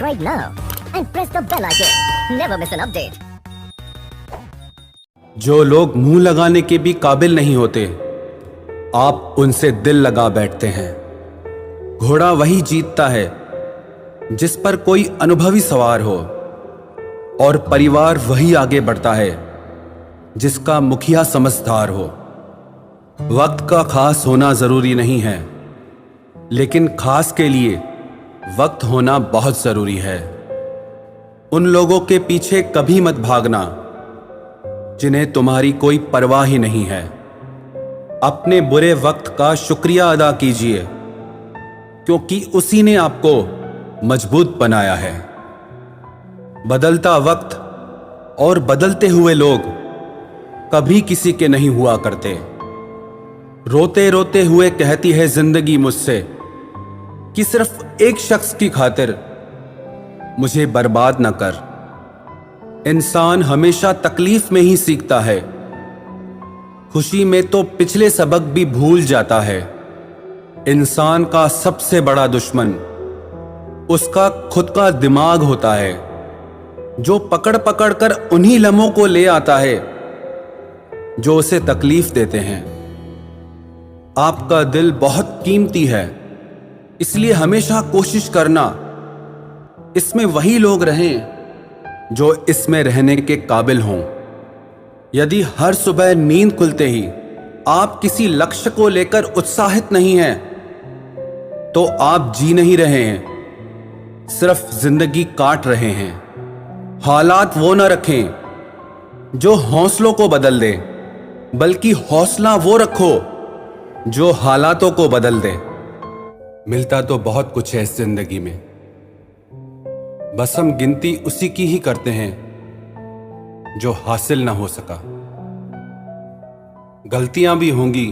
subscribe now and press the bell icon. Never miss an update. जो लोग मुंह लगाने के भी काबिल नहीं होते, आप उनसे दिल लगा बैठते हैं। घोड़ा वही जीतता है जिस पर कोई अनुभवी सवार हो, और परिवार वही आगे बढ़ता है जिसका मुखिया समझदार हो। वक्त का खास होना जरूरी नहीं है, लेकिन खास के लिए वक्त होना बहुत जरूरी है। उन लोगों के पीछे कभी मत भागना जिन्हें तुम्हारी कोई परवाह ही नहीं है। अपने बुरे वक्त का शुक्रिया अदा कीजिए, क्योंकि उसी ने आपको मजबूत बनाया है। बदलता वक्त और बदलते हुए लोग कभी किसी के नहीं हुआ करते। रोते रोते हुए कहती है जिंदगी मुझसे कि सिर्फ एक शख्स की खातिर मुझे बर्बाद न कर। इंसान हमेशा तकलीफ में ही सीखता है, खुशी में तो पिछले सबक भी भूल जाता है। इंसान का सबसे बड़ा दुश्मन उसका खुद का दिमाग होता है, जो पकड़ पकड़ कर उन्हीं लम्हों को ले आता है जो उसे तकलीफ देते हैं। आपका दिल बहुत कीमती है, इसलिए हमेशा कोशिश करना इसमें वही लोग रहें जो इसमें रहने के काबिल हों। यदि हर सुबह नींद खुलते ही आप किसी लक्ष्य को लेकर उत्साहित नहीं हैं, तो आप जी नहीं रहे हैं, सिर्फ जिंदगी काट रहे हैं। हालात वो न रखें जो हौसलों को बदल दे, बल्कि हौसला वो रखो जो हालातों को बदल दे। मिलता तो बहुत कुछ है इस जिंदगी में, बस हम गिनती उसी की ही करते हैं जो हासिल ना हो सका। गलतियां भी होंगी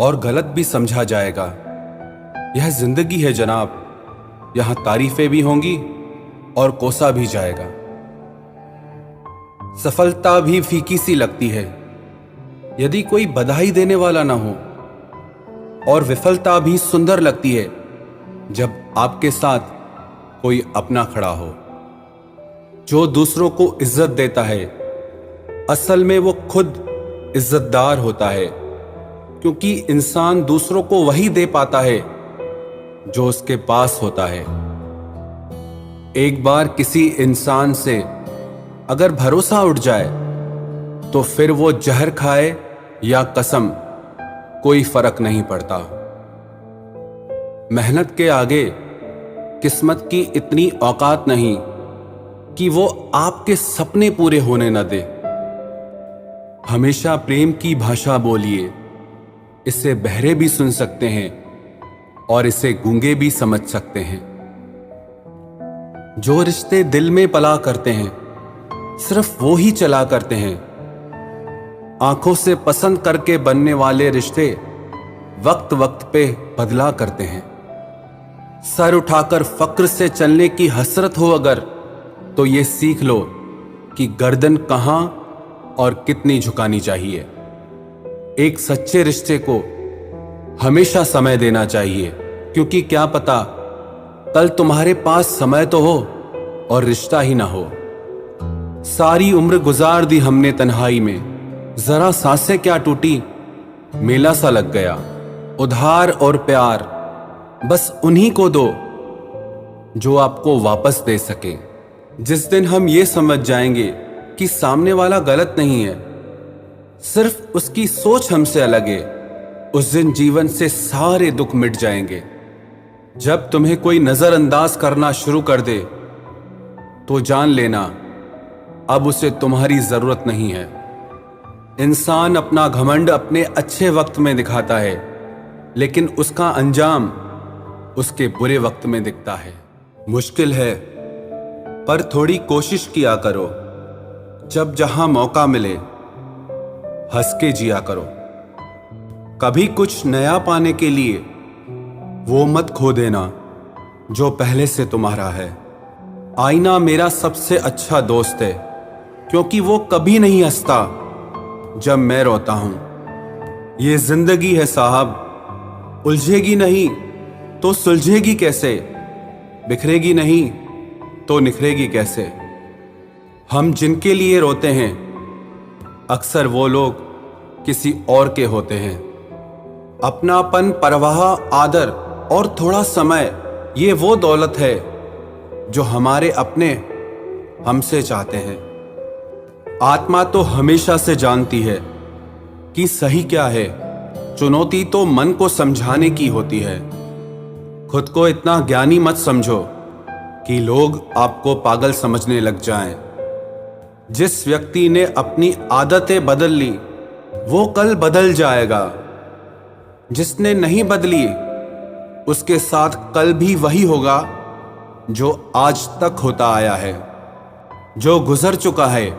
और गलत भी समझा जाएगा। यह जिंदगी है जनाब, यहां तारीफें भी होंगी और कोसा भी जाएगा। सफलता भी फीकी सी लगती है यदि कोई बधाई देने वाला ना हो, और विफलता भी सुंदर लगती है जब आपके साथ कोई अपना खड़ा हो। जो दूसरों को इज्जत देता है, असल में वो खुद इज्जतदार होता है, क्योंकि इंसान दूसरों को वही दे पाता है जो उसके पास होता है। एक बार किसी इंसान से अगर भरोसा उठ जाए, तो फिर वो जहर खाए या कसम, कोई फर्क नहीं पड़ता। मेहनत के आगे किस्मत की इतनी औकात नहीं कि वो आपके सपने पूरे होने न दे। हमेशा प्रेम की भाषा बोलिए, इसे बहरे भी सुन सकते हैं और इसे गूंगे भी समझ सकते हैं। जो रिश्ते दिल में पला करते हैं, सिर्फ वो ही चला करते हैं। आंखों से पसंद करके बनने वाले रिश्ते वक्त वक्त पे बदला करते हैं। सर उठाकर फक्र से चलने की हसरत हो अगर, तो ये सीख लो कि गर्दन कहां और कितनी झुकानी चाहिए। एक सच्चे रिश्ते को हमेशा समय देना चाहिए, क्योंकि क्या पता कल तुम्हारे पास समय तो हो और रिश्ता ही ना हो। सारी उम्र गुजार दी हमने तन्हाई में, जरा सांसें क्या टूटी, मेला सा लग गया। उधार और प्यार बस उन्हीं को दो जो आपको वापस दे सके। जिस दिन हम ये समझ जाएंगे कि सामने वाला गलत नहीं है, सिर्फ उसकी सोच हमसे अलग है, उस दिन जीवन से सारे दुख मिट जाएंगे। जब तुम्हें कोई नजरअंदाज करना शुरू कर दे, तो जान लेना अब उसे तुम्हारी जरूरत नहीं है। इंसान अपना घमंड अपने अच्छे वक्त में दिखाता है, लेकिन उसका अंजाम उसके बुरे वक्त में दिखता है। मुश्किल है, पर थोड़ी कोशिश किया करो। जब जहां मौका मिले, हंस के जिया करो। कभी कुछ नया पाने के लिए वो मत खो देना जो पहले से तुम्हारा है। आईना मेरा सबसे अच्छा दोस्त है, क्योंकि वो कभी नहीं हंसता जब मैं रोता हूं। ये जिंदगी है साहब, उलझेगी नहीं तो सुलझेगी कैसे, बिखरेगी नहीं तो निखरेगी कैसे। हम जिनके लिए रोते हैं अक्सर वो लोग किसी और के होते हैं। अपनापन, परवाह, आदर और थोड़ा समय, ये वो दौलत है जो हमारे अपने हमसे चाहते हैं। आत्मा तो हमेशा से जानती है कि सही क्या है। चुनौती तो मन को समझाने की होती है। खुद को इतना ज्ञानी मत समझो कि लोग आपको पागल समझने लग जाएं। जिस व्यक्ति ने अपनी आदतें बदल ली वो कल बदल जाएगा। जिसने नहीं बदली उसके साथ कल भी वही होगा जो आज तक होता आया है। जो गुजर चुका है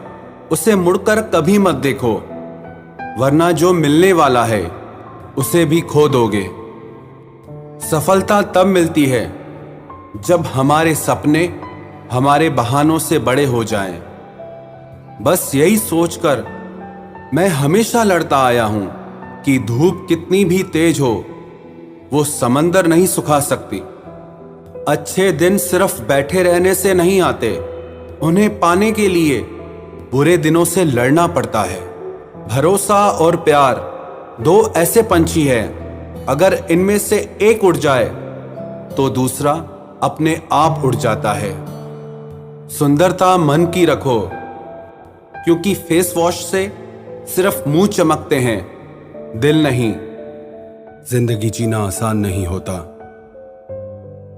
उसे मुड़कर कभी मत देखो, वरना जो मिलने वाला है उसे भी खो दोगे। सफलता तब मिलती है जब हमारे सपने हमारे बहानों से बड़े हो जाएं। बस यही सोचकर मैं हमेशा लड़ता आया हूं कि धूप कितनी भी तेज हो वो समंदर नहीं सुखा सकती। अच्छे दिन सिर्फ बैठे रहने से नहीं आते, उन्हें पाने के लिए बुरे दिनों से लड़ना पड़ता है। भरोसा और प्यार दो ऐसे पंछी हैं, अगर इनमें से एक उड़ जाए तो दूसरा अपने आप उड़ जाता है। सुंदरता मन की रखो, क्योंकि फेस वॉश से सिर्फ मुंह चमकते हैं, दिल नहीं। जिंदगी जीना आसान नहीं होता,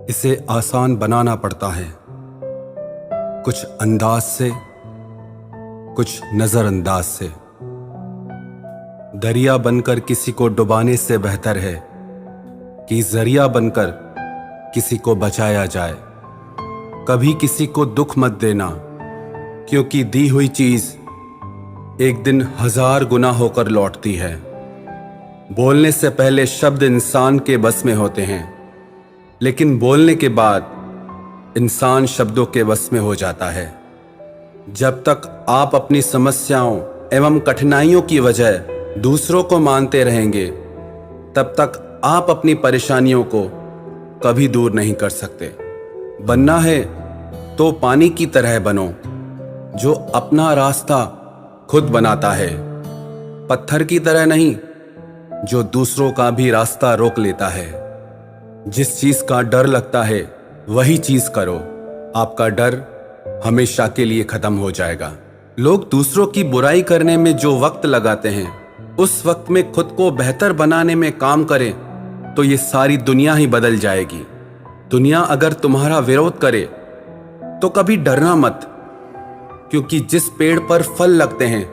इसे आसान बनाना पड़ता है। कुछ अंदाज से, कुछ नजरअंदाज से। दरिया बनकर किसी को डुबाने से बेहतर है कि जरिया बनकर किसी को बचाया जाए। कभी किसी को दुख मत देना, क्योंकि दी हुई चीज एक दिन 1000 गुना होकर लौटती है। बोलने से पहले शब्द इंसान के बस में होते हैं, लेकिन बोलने के बाद इंसान शब्दों के बस में हो जाता है। जब तक आप अपनी समस्याओं एवं कठिनाइयों की वजह दूसरों को मानते रहेंगे, तब तक आप अपनी परेशानियों को कभी दूर नहीं कर सकते। बनना है तो पानी की तरह बनो, जो अपना रास्ता खुद बनाता है। पत्थर की तरह नहीं, जो दूसरों का भी रास्ता रोक लेता है। जिस चीज का डर लगता है वही चीज करो, आपका डर हमेशा के लिए खत्म हो जाएगा। लोग दूसरों की बुराई करने में जो वक्त लगाते हैं, उस वक्त में खुद को बेहतर बनाने में काम करें तो ये सारी दुनिया ही बदल जाएगी। दुनिया अगर तुम्हारा विरोध करे तो कभी डरना मत, क्योंकि जिस पेड़ पर फल लगते हैं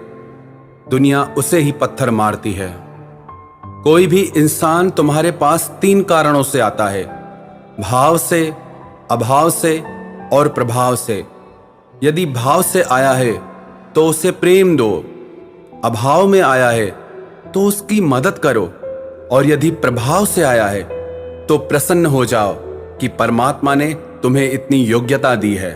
दुनिया उसे ही पत्थर मारती है। कोई भी इंसान तुम्हारे पास 3 कारणों से आता है, भाव से, अभाव से और प्रभाव से। यदि भाव से आया है तो उसे प्रेम दो, अभाव में आया है तो उसकी मदद करो, और यदि प्रभाव से आया है तो प्रसन्न हो जाओ कि परमात्मा ने तुम्हें इतनी योग्यता दी है।